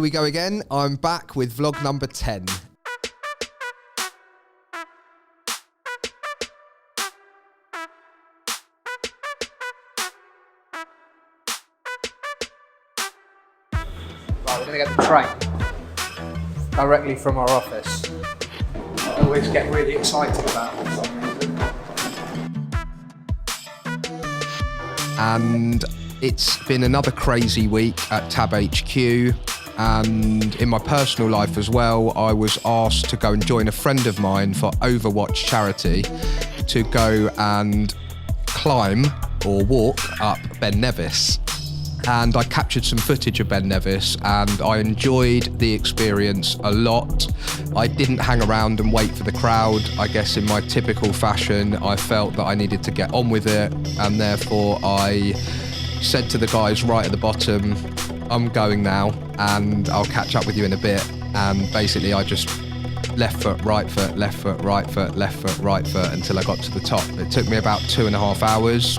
we go again. I'm back with vlog number 10. Right, we're going to get the train directly from our office. I always get really excited about it for some reason. And it's been another crazy week at Tab HQ, and in my personal life as well, I was asked to go and join a friend of mine for Overwatch Charity to go and climb or walk up Ben Nevis. And I captured some footage of Ben Nevis and I enjoyed the experience a lot. I didn't hang around and wait for the crowd. I guess in my typical fashion, I felt that I needed to get on with it, and therefore I said to the guys right at the bottom, I'm going now and I'll catch up with you in a bit. And basically I just left foot, right foot, left foot, right foot, left foot, right foot until I got to the top. It took me about 2.5 hours.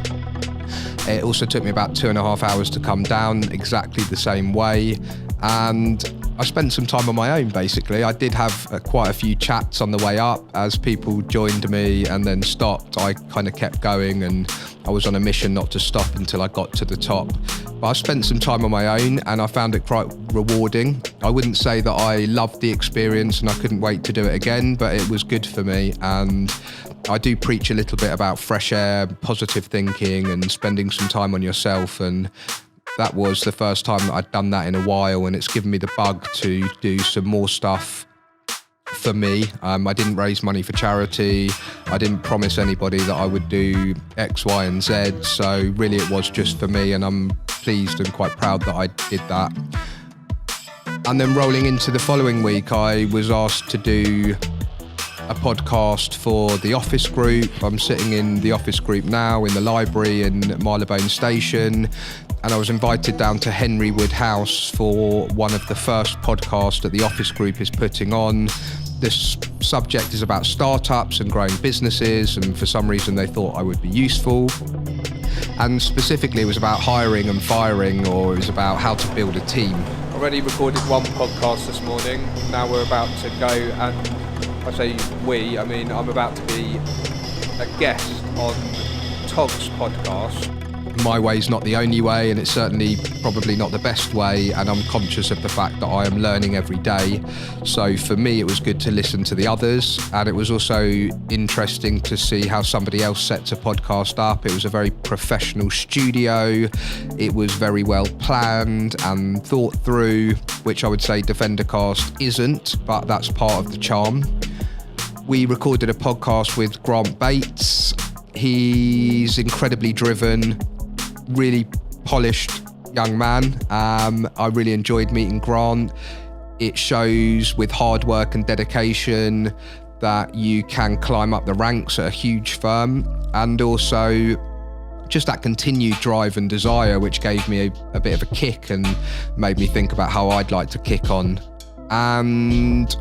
It also took me about 2.5 hours to come down exactly the same way. And I spent some time on my own, basically. I did have quite a few chats on the way up as people joined me and then stopped. I kind of kept going and I was on a mission not to stop until I got to the top. But I spent some time on my own and I found it quite rewarding. I wouldn't say that I loved the experience and I couldn't wait to do it again, but it was good for me. And I do preach a little bit about fresh air, positive thinking and spending some time on yourself, and that was the first time that I'd done that in a while, and it's given me the bug to do some more stuff for me. I didn't raise money for charity. I didn't promise anybody that I would do X, Y and Z, so really it was just for me, and I'm pleased and quite proud that I did that. And then rolling into the following week, I was asked to do a podcast for the office group. I'm sitting in the office group now in the library in Marylebone Station, and I was invited down to Henry Wood House for one of the first podcasts that the office group is putting on. This subject is about startups and growing businesses, and for some reason they thought I would be useful. And specifically it was about hiring and firing, or it was about how to build a team. Already recorded one podcast this morning. Now we're about to go, and I say we, I mean I'm about to be a guest on Togg's podcast. My way's not the only way, and it's certainly probably not the best way, and I'm conscious of the fact that I am learning every day. So for me, it was good to listen to the others, and it was also interesting to see how somebody else sets a podcast up. It was a very professional studio. It was very well planned and thought through, which I would say DEFENDERCAST isn't, but that's part of the charm. We recorded a podcast with Grant Bates. He's incredibly driven, really polished young man. I really enjoyed meeting Grant. It shows with hard work and dedication that you can climb up the ranks at a huge firm, and also just that continued drive and desire, which gave me a bit of a kick and made me think about how I'd like to kick on. And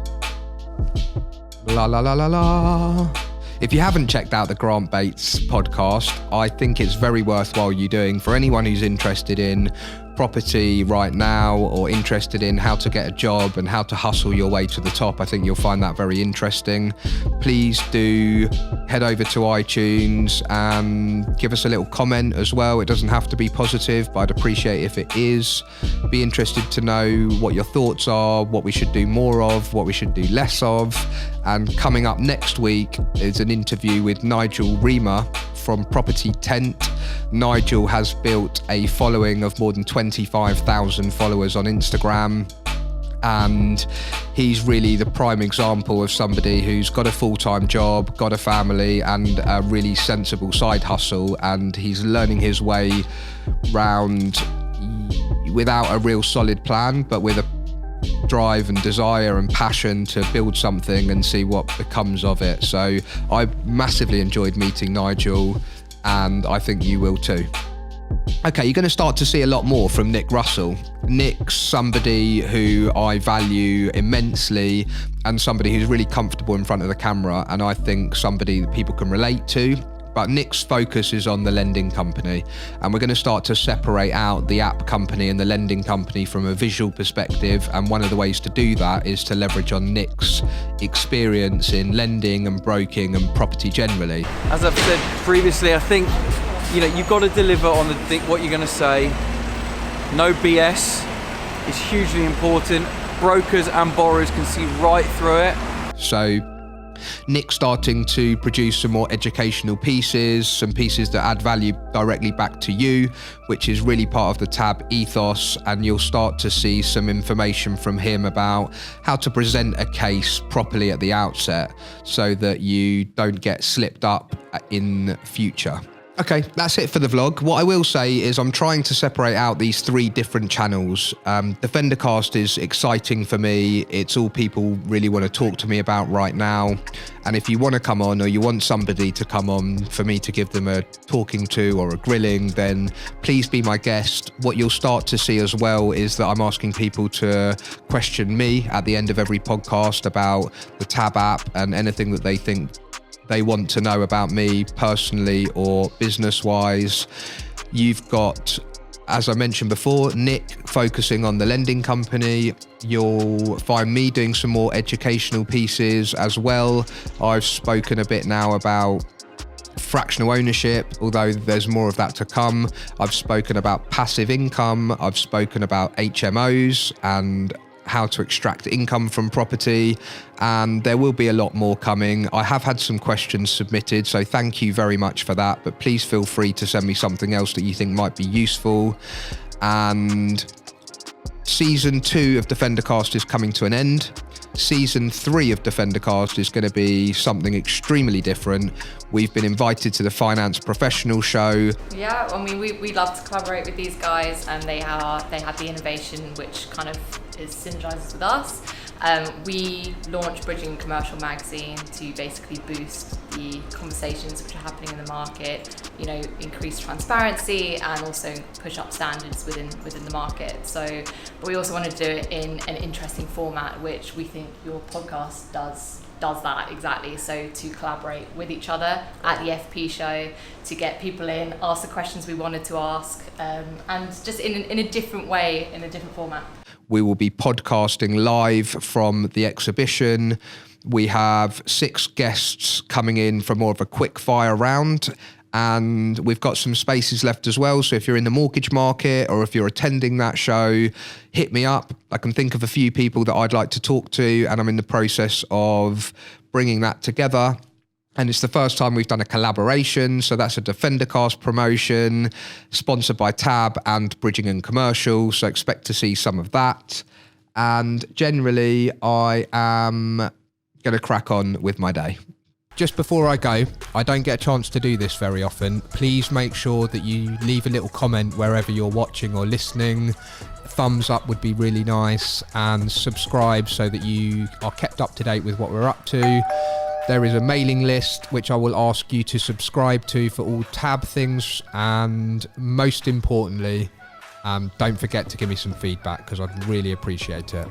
la la la la la. If you haven't checked out the Grant Bates podcast, I think it's very worthwhile you doing. For anyone who's interested in property right now, or interested in how to get a job and how to hustle your way to the top, I think you'll find that very interesting. Please do head over to iTunes and give us a little comment as well. It doesn't have to be positive, but I'd appreciate if it is. Be interested to know what your thoughts are, what we should do more of, what we should do less of. And coming up next week is an interview with Nigel Reamer from Property Tent. Nigel has built a following of more than 25,000 followers on Instagram, and he's really the prime example of somebody who's got a full-time job, got a family, and a really sensible side hustle, and he's learning his way round without a real solid plan, but with a drive and desire and passion to build something and see what becomes of it. So I massively enjoyed meeting Nigel, and I think you will too. Okay, you're going to start to see a lot more from Nick Russell. Nick's somebody who I value immensely, and somebody who's really comfortable in front of the camera, and I think somebody that people can relate to. But Nick's focus is on the lending company, and we're going to start to separate out the app company and the lending company from a visual perspective. And one of the ways to do that is to leverage on Nick's experience in lending and broking and property generally. As I've said previously, I think you've got to deliver on what you're going to say. No BS is hugely important. Brokers and borrowers can see right through it. So Nick's starting to produce some more educational pieces, some pieces that add value directly back to you, which is really part of the Tab ethos, and you'll start to see some information from him about how to present a case properly at the outset so that you don't get slipped up in future. Okay, that's it for the vlog. What I will say is I'm trying to separate out these 3 different channels. DEFENDERCAST is exciting for me. It's all people really want to talk to me about right now. And if you want to come on, or you want somebody to come on for me to give them a talking to or a grilling, then please be my guest. What you'll start to see as well is that I'm asking people to question me at the end of every podcast about the Tab app and anything that they think they want to know about me personally or business-wise. You've got, as I mentioned before, Nick focusing on the lending company. You'll find me doing some more educational pieces as well. I've spoken a bit now about fractional ownership, although there's more of that to come. I've spoken about passive income. I've spoken about HMOs and how to extract income from property, and there will be a lot more coming. I have had some questions submitted, so thank you very much for that, but please feel free to send me something else that you think might be useful. And season 2 of DEFENDERCAST is coming to an end. Season 3 of DEFENDERCAST is going to be something extremely different. We've been invited to the Finance Professional Show. Yeah, I mean, we love to collaborate with these guys, and they have the innovation which kind of synergizes with us. We launched Bridging Commercial magazine to basically boost the conversations which are happening in the market, increase transparency and also push up standards within the market. But we also want to do it in an interesting format, which we think your podcast does that exactly. So to collaborate with each other at the FP show, to get people in, ask the questions we wanted to ask, and just in a different way, in a different format. We will be podcasting live from the exhibition. We have 6 guests coming in for more of a quick fire round, and we've got some spaces left as well. So if you're in the mortgage market or if you're attending that show, hit me up. I can think of a few people that I'd like to talk to, and I'm in the process of bringing that together. And it's the first time we've done a collaboration. So that's a DEFENDERCAST promotion sponsored by Tab and Bridging and Commercial. So expect to see some of that. And generally, I am going to crack on with my day. Just before I go, I don't get a chance to do this very often. Please make sure that you leave a little comment wherever you're watching or listening. Thumbs up would be really nice, and subscribe so that you are kept up to date with what we're up to. There is a mailing list which I will ask you to subscribe to for all Tab things, and most importantly, don't forget to give me some feedback because I'd really appreciate it.